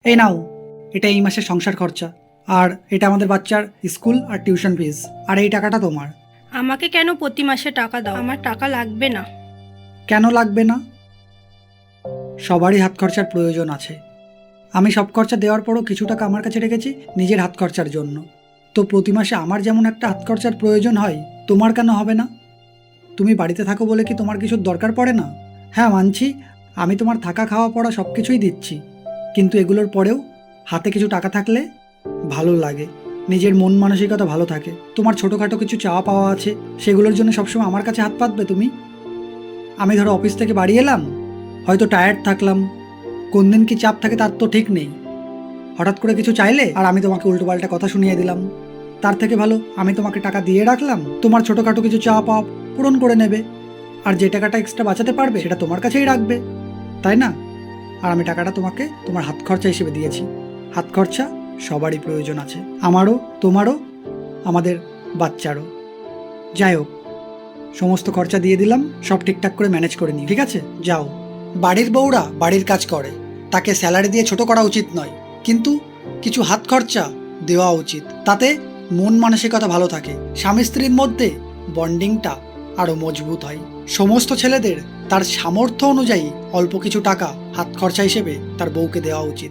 এই নাও, এটা এই মাসের সংসার খরচা, আর এটা আমাদের বাচ্চার স্কুল আর টিউশন ফিস, আর এই টাকাটা তোমার। আমাকে কেন প্রতি মাসে টাকা দাও? আমার টাকা লাগবে না। কেন লাগবে না? সবারই হাত খরচার প্রয়োজন আছে। আমি সব খরচা দেওয়ার পরও কিছু টাকা আমার কাছে রেখেছি নিজের হাত খরচার জন্য। তো প্রতি মাসে আমার যেমন একটা হাত খরচার প্রয়োজন হয়, তোমার কেন হবে না? তুমি বাড়িতে থাকো বলে কি তোমার কিছুর দরকার পড়ে না? হ্যাঁ, মানছি, আমি তোমার থাকা খাওয়া পড়া সব কিছুই দিচ্ছি, কিন্তু এগুলোর পরেও হাতে কিছু টাকা থাকলে ভালো লাগে, নিজের মন মানসিকতা ভালো থাকে। তোমার ছোটোখাটো কিছু চাওয়া পাওয়া আছে, সেগুলোর জন্য সবসময় আমার কাছে হাত পাতবে তুমি? আমি ধরো অফিস থেকে বাড়ি এলাম, হয়তো টায়ার্ড থাকলাম, কোন দিন কি চাপ থাকে তার তো ঠিক নেই, হঠাৎ করে কিছু চাইলে আর আমি তোমাকে উল্টোপাল্টা কথা শুনিয়ে দিলাম। তার থেকে ভালো আমি তোমাকে টাকা দিয়ে রাখলাম, তোমার ছোটোখাটো কিছু চাওয়া পাওয়া পূরণ করে নেবে, আর যে টাকাটা এক্সট্রা বাঁচাতে পারবে সেটা তোমার কাছেই রাখবে, তাই না? আর আমি টাকাটা তোমাকে তোমার হাত খরচা হিসেবে দিয়েছি। হাত খরচা সবারই প্রয়োজন আছে, আমারও, তোমারও, আমাদের বাচ্চারও। যাই হোক, সমস্ত খরচা দিয়ে দিলাম, সব ঠিকঠাক করে ম্যানেজ করে নিই, ঠিক আছে? যাও। বাড়ির বউরা বাড়ির কাজ করে, তাকে স্যালারি দিয়ে ছোট করা উচিত নয়, কিন্তু কিছু হাত খরচা দেওয়া উচিত, তাতে মন মানসিকতা ভালো থাকে, স্বামী স্ত্রীর মধ্যে বন্ডিংটা আরও মজবুত হয়। সমস্ত ছেলেদের তার সামর্থ্য অনুযায়ী অল্প কিছু টাকা হাত খরচা হিসেবে তার বউকে দেওয়া উচিত।